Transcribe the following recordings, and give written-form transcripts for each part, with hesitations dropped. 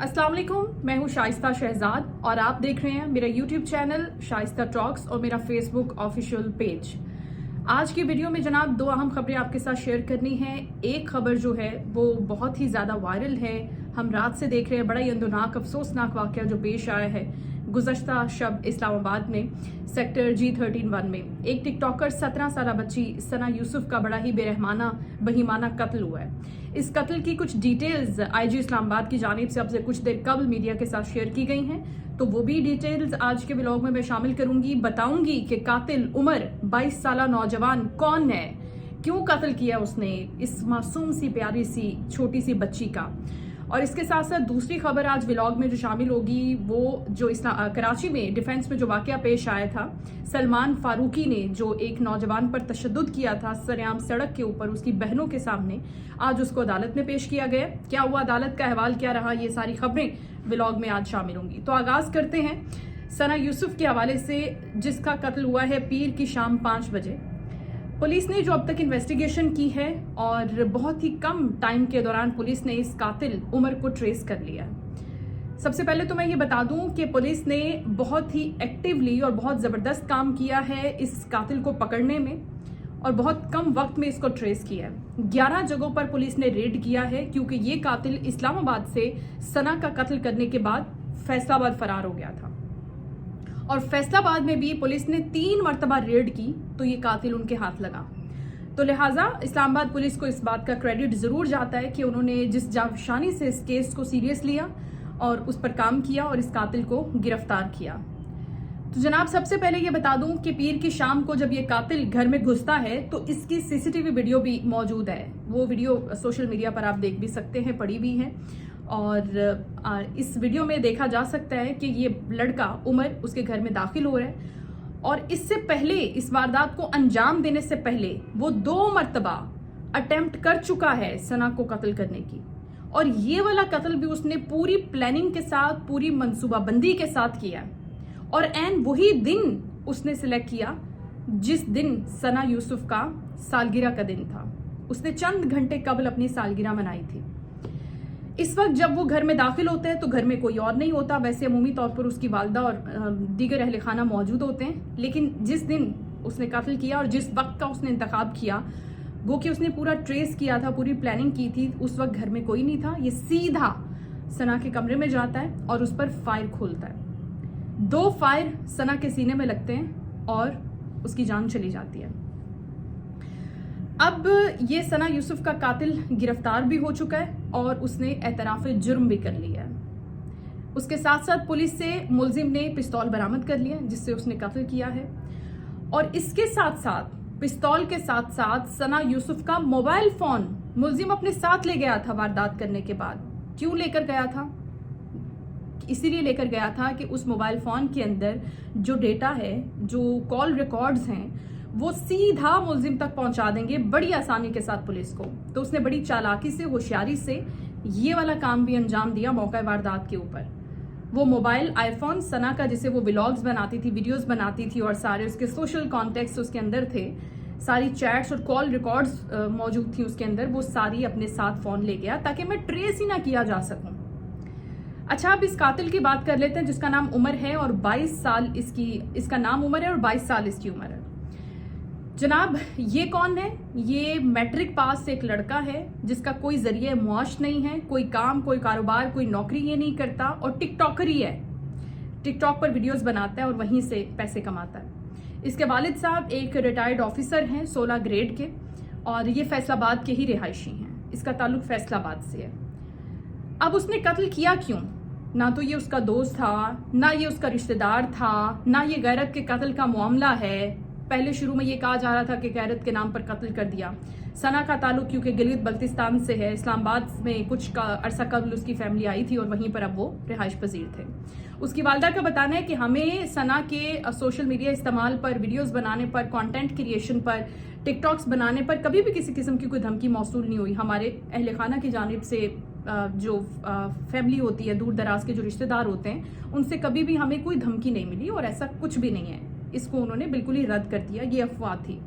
अस्सलाम वालेकुम, मैं हूँ शाइस्ता शहजाद और आप देख रहे हैं मेरा यूट्यूब चैनल शाइस्ता टॉक्स और मेरा फेसबुक ऑफिशियल पेज। आज की वीडियो में जनाब दो अहम खबरें आपके साथ शेयर करनी है। एक खबर जो है वो बहुत ही ज़्यादा वायरल है, हम रात से देख रहे हैं। बड़ा ही अंदरनाक अफसोसनाक वाक़या जो पेश आया है गुज़श्ता शब इस्लामाबाद में सेक्टर G13-1 में एक टिकटॉकर 17 साल बच्ची सना यूसुफ का बड़ा ही बेरहमाना बहीमाना कत्ल हुआ है। इस कत्ल की कुछ डिटेल्स IG इस्लामाबाद की जानिब से अब से कुछ देर कबल मीडिया के साथ शेयर की गई हैं, तो वो भी डिटेल्स आज के व्लॉग में मैं शामिल करूंगी। बताऊंगी कि कातिल उमर 22 साल नौजवान कौन है, क्यों कत्ल किया उसने इस मासूम सी प्यारी सी छोटी सी बच्ची का। और इसके साथ साथ दूसरी खबर आज व्लॉग में जो शामिल होगी वो जो कराची में डिफेंस में जो वाकया पेश आया था, सलमान फारूकी ने जो एक नौजवान पर तशद्दुद किया था सरेआम सड़क के ऊपर उसकी बहनों के सामने, आज उसको अदालत में पेश किया गया। क्या हुआ, अदालत का अहवाल क्या रहा, ये सारी खबरें व्लॉग में आज शामिल होंगी। तो आगाज करते हैं सना यूसुफ के हवाले से, जिसका कत्ल हुआ है पीर की शाम 5 बजे। पुलिस ने जो अब तक इन्वेस्टिगेशन की है और बहुत ही कम टाइम के दौरान पुलिस ने इस कातिल उमर को ट्रेस कर लिया। सबसे पहले तो मैं ये बता दूं कि पुलिस ने बहुत ही एक्टिवली और बहुत ज़बरदस्त काम किया है इस कातिल को पकड़ने में और बहुत कम वक्त में इसको ट्रेस किया है। 11 जगहों पर पुलिस ने रेड किया है क्योंकि ये कातिल इस्लामाबाद से सना का कत्ल करने के बाद फैसलाबाद फरार हो गया था और फैसलाबाद में भी पुलिस ने 3 मरतबा रेड की तो ये कातिल उनके हाथ लगा। तो लिहाजा इस्लामाबाद पुलिस को इस बात का क्रेडिट जरूर जाता है कि उन्होंने जिस जावशानी से इस केस को सीरियस लिया और उस पर काम किया और इस कातिल को गिरफ्तार किया। तो जनाब सबसे पहले ये बता दूं कि पीर की शाम को जब ये कातिल घर में घुसता है तो इसकी CCTV वीडियो भी मौजूद है। वो वीडियो सोशल मीडिया पर आप देख भी सकते हैं, पड़ी भी है और इस वीडियो में देखा जा सकता है कि ये लड़का उमर उसके घर में दाखिल हो रहा है और इससे पहले इस वारदात को अंजाम देने से पहले वो 2 मरतबा अटेम्प्ट कर चुका है सना को कत्ल करने की। और ये वाला कत्ल भी उसने पूरी प्लानिंग के साथ, पूरी मंसूबाबंदी के साथ किया और एन वही दिन उसने सिलेक्ट किया जिस दिन सना यूसुफ का सालगिरह का दिन था। उसने चंद घंटे कबल अपनी सालगिरह मनाई थी। इस वक्त जब वो घर में दाखिल होते हैं तो घर में कोई और नहीं होता। वैसे अमूमी तौर पर उसकी वालदा और दीगर अहले खाना मौजूद होते हैं, लेकिन जिस दिन उसने कत्ल किया और जिस वक्त का उसने इंतखाब किया वो कि उसने पूरा ट्रेस किया था, पूरी प्लानिंग की थी, उस वक्त घर में कोई नहीं था। ये सीधा सना के कमरे में जाता है और उस पर फायर खोलता है। 2 फायर सना के सीने में लगते हैं और उसकी जान चली जाती है। अब ये सना यूसुफ का कातिल गिरफ्तार भी हो चुका है और उसने एतराफ़ जुर्म भी कर लिया है। उसके साथ साथ पुलिस से मुलजिम ने पिस्तौल बरामद कर लिया जिससे उसने कत्ल किया है और इसके साथ साथ पिस्तौल के साथ साथ सना यूसुफ का मोबाइल फोन मुलजिम अपने साथ ले गया था वारदात करने के बाद। क्यों लेकर गया था? इसीलिए लेकर गया था कि उस मोबाइल फोन के अंदर जो डेटा है, जो कॉल रिकॉर्ड्स हैं, वो सीधा मुलजिम तक पहुंचा देंगे बड़ी आसानी के साथ पुलिस को। तो उसने बड़ी चालाकी से, होशियारी से ये वाला काम भी अंजाम दिया मौका वारदात के ऊपर। वो मोबाइल आईफोन सना का जिसे वो व्लॉग्स बनाती थी, वीडियोस बनाती थी और सारे उसके सोशल कॉन्टेक्ट्स उसके अंदर थे, सारी चैट्स और कॉल रिकॉर्ड्स मौजूद थी उसके अंदर, वो सारी अपने साथ फोन ले गया ताकि मैं ट्रेस ही ना किया जा सकूं। अच्छा, अब इस कातिल की बात कर लेते हैं जिसका नाम उमर है और 22 साल इसका नाम उमर है और 22 साल इसकी उम्र है। जनाब ये कौन है? ये मैट्रिक पास एक लड़का है जिसका कोई जरिए मुआश नहीं है, कोई काम, कोई कारोबार, कोई नौकरी ये नहीं करता और टिकटॉकर ही है। टिकटॉक पर वीडियोस बनाता है और वहीं से पैसे कमाता है। इसके वालिद साहब एक रिटायर्ड ऑफिसर हैं 16 ग्रेड के और ये फैसलाबाद के ही रिहायशी हैं। इसका ताल्लुक फैसलाबाद से है। अब उसने कत्ल किया क्यों? ना तो ये उसका दोस्त था, ना ये उसका रिश्तेदार था, ना ये गैरत के कत्ल का मामला है। पहले शुरू में ये कहा जा रहा था कि गैरत के नाम पर कत्ल कर दिया। सना का ताल्लुक क्योंकि गिलगित बल्तिस्तान से है, इस्लामाबाद में कुछ का अरसा कबल उसकी फैमिली आई थी और वहीं पर अब वो रिहाइश पजीर थे। उसकी वालदा का बताना है कि हमें सना के सोशल मीडिया इस्तेमाल पर, वीडियोस बनाने पर, कंटेंट क्रिएशन पर, टिकटॉक्स बनाने पर कभी भी किसी किस्म की कोई धमकी मौसूल नहीं हुई। हमारे अहले खाना की जानिब से जो फैमिली होती है, दूर दराज के जो रिश्तेदार होते हैं, उनसे कभी भी हमें कोई धमकी नहीं मिली और ऐसा कुछ भी नहीं है। इसको उन्होंने बिल्कुल ही रद्द कर दिया, ये अफवाह थी।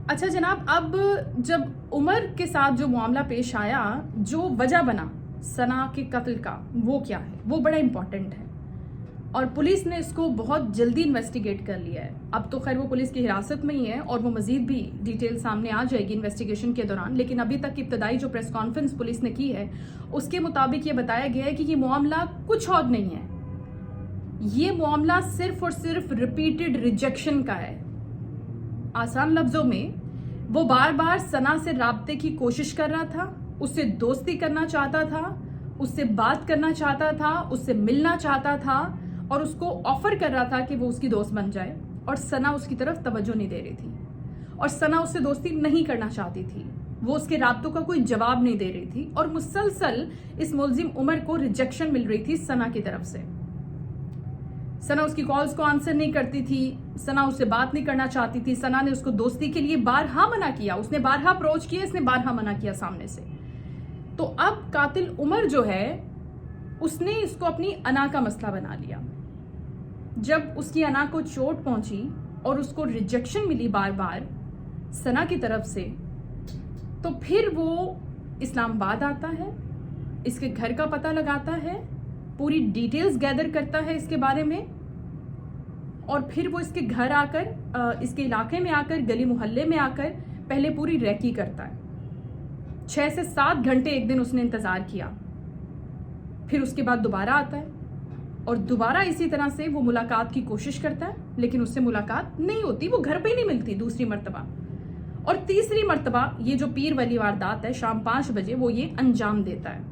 अच्छा जनाब, अब जब उमर के साथ जो मामला पेश आया, जो वजह बना सना के कत्ल का वो क्या है, वो बड़ा इंपॉर्टेंट है और पुलिस ने इसको बहुत जल्दी इन्वेस्टिगेट कर लिया है। अब तो खैर वो पुलिस की हिरासत में ही है और वो मजीद भी डिटेल सामने आ जाएगी इन्वेस्टिगेशन के दौरान, लेकिन अभी तक इब्तदाई जो प्रेस कॉन्फ्रेंस पुलिस ने की है उसके मुताबिक ये बताया गया है कि ये मामला कुछ और नहीं है, ये मामला सिर्फ और सिर्फ रिपीटेड रिजेक्शन का है। आसान लफ्जों में वो बार बार सना से राब्ते की कोशिश कर रहा था, उससे दोस्ती करना चाहता था, उससे बात करना चाहता था, उससे मिलना चाहता था और उसको ऑफर कर रहा था कि वो उसकी दोस्त बन जाए और सना उसकी तरफ तवज्जो नहीं दे रही थी और सना उससे दोस्ती नहीं करना चाहती थी, वो उसके राब्तों का कोई जवाब नहीं दे रही थी और मुसलसल इस मुलजिम उमर को रिजेक्शन मिल रही थी सना की तरफ से। सना उसकी कॉल्स को आंसर नहीं करती थी, सना उससे बात नहीं करना चाहती थी, सना ने उसको दोस्ती के लिए बारहा मना किया, उसने बारहा अप्रोच किया, इसने बारहा मना किया सामने से। तो अब कातिल उमर जो है उसने इसको अपनी अना का मसला बना लिया। जब उसकी अना को चोट पहुंची और उसको रिजेक्शन मिली बार बार सना की तरफ से, तो फिर वो इस्लामाबाद आता है, इसके घर का पता लगाता है, पूरी डिटेल्स गैदर करता है इसके बारे में और फिर वो इसके घर आकर, इसके इलाके में आकर, गली मोहल्ले में आकर पहले पूरी रैकी करता है। 6 से 7 घंटे एक दिन उसने इंतजार किया, फिर उसके बाद दोबारा आता है और दोबारा इसी तरह से वो मुलाकात की कोशिश करता है, लेकिन उससे मुलाकात नहीं होती, वो घर पे ही नहीं मिलती दूसरी मर्तबा। और तीसरी मर्तबा ये जो पीर वाली वारदात है शाम 5 बजे वो ये अंजाम देता है।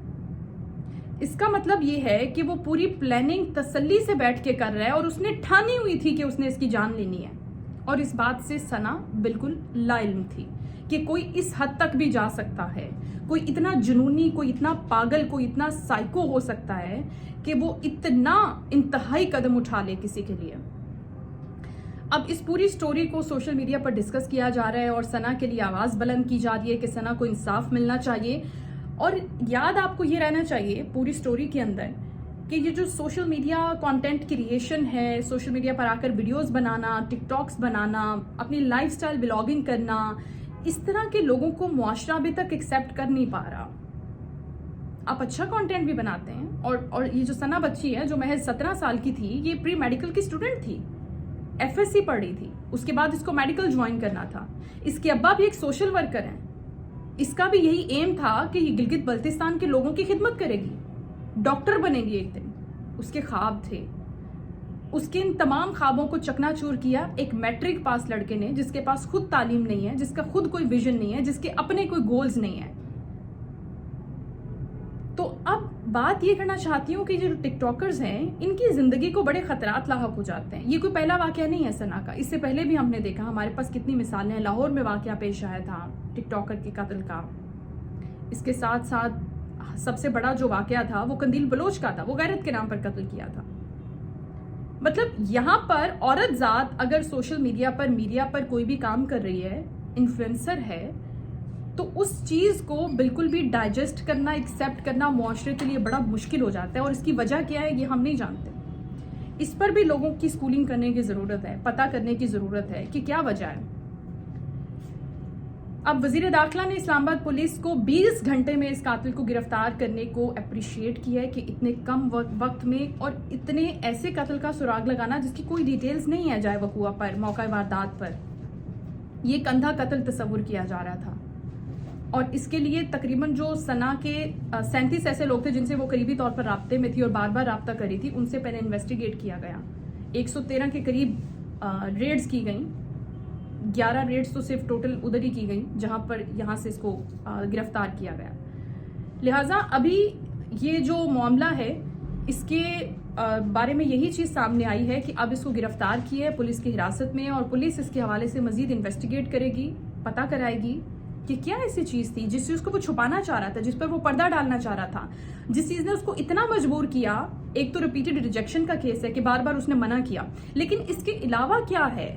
इसका मतलब ये है कि वो पूरी प्लानिंग तसल्ली से बैठ के कर रहा है और उसने ठानी हुई थी कि उसने इसकी जान लेनी है और इस बात से सना बिल्कुल लाइल्म थी कि कोई इस हद तक भी जा सकता है, कोई इतना जुनूनी, कोई इतना पागल, कोई इतना साइको हो सकता है कि वो इतना इंतहाई कदम उठा ले किसी के लिए। अब इस पूरी स्टोरी को सोशल मीडिया पर डिस्कस किया जा रहा है और सना के लिए आवाज़ बुलंद की जा रही है कि सना को इंसाफ मिलना चाहिए। और याद आपको ये रहना चाहिए पूरी स्टोरी के अंदर कि ये जो सोशल मीडिया कंटेंट क्रिएशन है, सोशल मीडिया पर आकर वीडियोस बनाना, टिकटॉक्स बनाना, अपनी लाइफस्टाइल ब्लॉगिंग करना, इस तरह के लोगों को मुआशरा अभी तक एक्सेप्ट कर नहीं पा रहा। आप अच्छा कंटेंट भी बनाते हैं और ये जो सना बच्ची है जो महज 17 साल की थी, ये प्री मेडिकल की स्टूडेंट थी, एफएससी पढ़ रही थी, उसके बाद इसको मेडिकल ज्वाइन करना था। इसके अब्बा भी एक सोशल वर्कर हैं, इसका भी यही एम था कि ये गिलगित बल्तिस्तान के लोगों की खिदमत करेगी, डॉक्टर बनेगी एक दिन, उसके ख्वाब थे। उसके इन तमाम ख्वाबों को चकनाचूर किया एक मैट्रिक पास लड़के ने, जिसके पास खुद तालीम नहीं है, जिसका खुद कोई विजन नहीं है, जिसके अपने कोई गोल्स नहीं है। तो अब बात ये करना चाहती हूँ कि जो टिकटॉकर्स हैं इनकी जिंदगी को बड़े खतरात लाहक हो जाते हैं। ये कोई पहला वाकया नहीं है सना का, इससे पहले भी हमने देखा, हमारे पास कितनी मिसालें हैं। लाहौर में वाकया पेश आया था टिकटॉकर के कत्ल का, इसके साथ साथ सबसे बड़ा जो वाकया था वो कंदील बलोच का था, वो गैरत के नाम पर कत्ल किया था। मतलब यहाँ पर औरत जात अगर सोशल मीडिया पर कोई भी काम कर रही है, इन्फ्लुएंसर है, तो उस चीज को बिल्कुल भी डाइजेस्ट करना, एक्सेप्ट करना मुआशरे के लिए बड़ा मुश्किल हो जाता है। और इसकी वजह क्या है ये हम नहीं जानते, इस पर भी लोगों की स्कूलिंग करने की जरूरत है, पता करने की जरूरत है कि क्या वजह है। अब वजीर दाखिला ने इस्लामाबाद पुलिस को 20 घंटे में इस कातिल को गिरफ्तार करने को अप्रिशिएट किया है कि इतने कम वक्त में और इतने ऐसे कत्ल का सुराग लगाना जिसकी कोई डिटेल्स नहीं है, जाए वकूआ पर, मौका वारदात पर, ये कंधा कत्ल तस्वुर किया जा रहा था। और इसके लिए तकरीबन जो सना के 37 ऐसे लोग थे जिनसे वो करीबी तौर पर राब्ते में थी और बार बार राब्ता करी थी, उनसे पहले इन्वेस्टिगेट किया गया। 113 के करीब रेड्स की गई, 11 रेड्स तो सिर्फ टोटल उधर ही की गई जहां पर यहाँ से इसको गिरफ्तार किया गया। लिहाजा अभी ये जो मामला है इसके बारे में यही चीज़ सामने आई है कि अब इसको गिरफ्तार किया है पुलिस की हिरासत में और पुलिस इसके हवाले से मजीद इन्वेस्टिगेट करेगी, पता कराएगी कि क्या ऐसी चीज़ थी जिस चीज़ को वो छुपाना चाह रहा था, जिस पर वो पर्दा डालना चाह रहा था, जिस चीज़ ने उसको इतना मजबूर किया। एक तो रिपीटेड रिजेक्शन का केस है कि बार बार उसने मना किया, लेकिन इसके अलावा क्या है,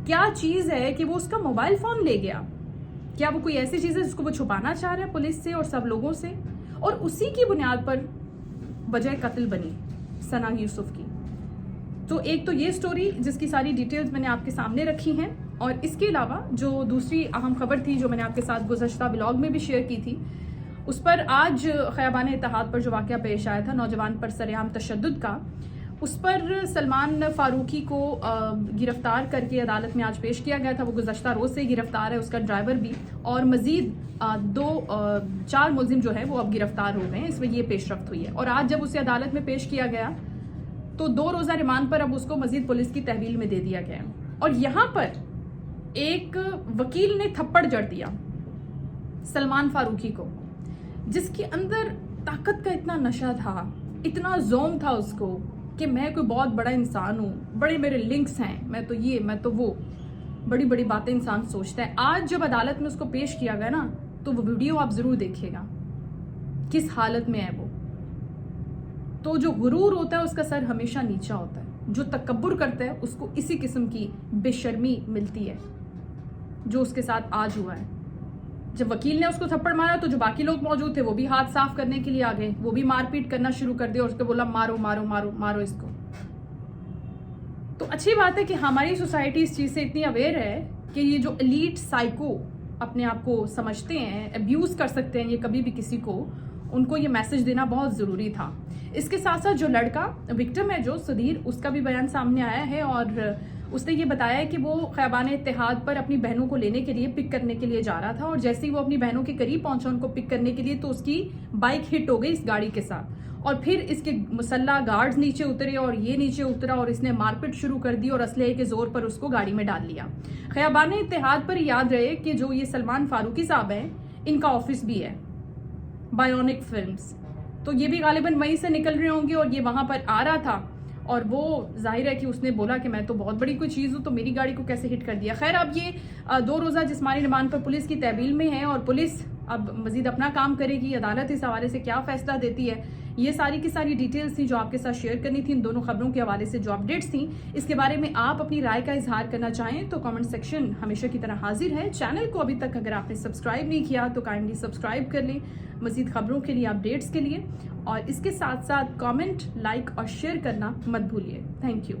क्या चीज़ है कि वो उसका मोबाइल फ़ोन ले गया? क्या वो कोई ऐसी चीज़ है जिसको वो छुपाना चाह रहा है पुलिस से और सब लोगों से? और उसी की बुनियाद पर वजह कत्ल बनी सना यूसुफ की। तो एक तो ये स्टोरी जिसकी सारी डिटेल्स मैंने आपके सामने रखी हैं, और इसके अलावा जो दूसरी अहम खबर थी जो मैंने आपके साथ गुज़श्ता ब्लॉग में भी शेयर की थी, उस पर आज ख़याबान इत्तेहाद पर जो वाक़या पेश आया था नौजवान पर सरेआम तशद्दुद का, उस पर सलमान फारूकी को गिरफ्तार करके अदालत में आज पेश किया गया था। वो गुज़श्ता रोज़ से गिरफ्तार है, उसका ड्राइवर भी, और मज़ीद 4 मुलजिम जो है वो अब गिरफ्तार हो गए हैं। इसमें ये पेशरफ्त हुई है। और आज जब उसे अदालत में पेश किया गया तो 2 रोज़ा रिमांड पर अब उसको मज़ीद पुलिस की तहवील में दे दिया गया। और यहाँ पर एक वकील ने थप्पड़ जड़ दिया सलमान फारूकी को, जिसके अंदर ताकत का इतना नशा था, इतना जोम था उसको कि मैं कोई बहुत बड़ा इंसान हूँ, बड़े मेरे लिंक्स हैं, मैं तो ये मैं तो वो, बड़ी बड़ी बातें इंसान सोचता है। आज जब अदालत में उसको पेश किया गया ना, तो वो वीडियो आप ज़रूर देखिएगा किस हालत में है वो। तो जो गुरूर होता है उसका सर हमेशा नीचा होता है, जो तकब्बुर करता है उसको इसी किस्म की बेशर्मी मिलती है जो उसके साथ आज हुआ है। जब वकील ने उसको थप्पड़ मारा तो जो बाकी लोग मौजूद थे वो भी हाथ साफ करने के लिए आ गए, वो भी मारपीट करना शुरू कर दिया और उसको बोला मारो मारो मारो मारो इसको। तो अच्छी बात है कि हमारी सोसाइटी इस चीज़ से इतनी अवेयर है कि ये जो एलीट साइको अपने आप को समझते हैं, अब्यूज कर सकते हैं ये कभी भी किसी को, उनको ये मैसेज देना बहुत ज़रूरी था। इसके साथ साथ जो लड़का विक्टिम है जो सुधीर, उसका भी बयान सामने आया है और उसने ये बताया कि वो ख़याबान इत्तेहाद पर अपनी बहनों को लेने के लिए, पिक करने के लिए जा रहा था, और जैसे ही वो अपनी बहनों के करीब पहुंचा उनको पिक करने के लिए तो उसकी बाइक हिट हो गई इस गाड़ी के साथ, और फिर इसके मुसल्ला गार्ड्स नीचे उतरे और ये नीचे उतरा और इसने मारपीट शुरू कर दी और असलहे के जोर पर उसको गाड़ी में डाल लिया। ख़याबान इत्तेहाद पर याद रहे कि जो ये सलमान फारूकी साहब हैं, इनका ऑफिस भी है बायोनिक फिल्म्स, तो ये भी गालिबन वहीं से निकल रहे होंगे और ये वहां पर आ रहा था और वो जाहिर है कि उसने बोला कि मैं तो बहुत बड़ी कोई चीज़ हूँ, तो मेरी गाड़ी को कैसे हिट कर दिया। खैर, अब ये 2 रोज़ा जिस्मानी रिमांड पर पुलिस की तहवील में है और पुलिस अब मजीद अपना काम करेगी। अदालत इस हवाले से क्या फैसला देती है, ये सारी की सारी डिटेल्स थी जो आपके साथ शेयर करनी थी। इन दोनों खबरों के हवाले से जो अपडेट्स थी, इसके बारे में आप अपनी राय का इजहार करना चाहें तो कमेंट सेक्शन हमेशा की तरह हाजिर है। चैनल को अभी तक अगर आपने सब्सक्राइब नहीं किया तो काइंडली सब्सक्राइब कर लें मजीद खबरों के लिए, अपडेट्स के लिए, और इसके साथ साथ कमेंट, लाइक और शेयर करना मत भूलिए। Thank you.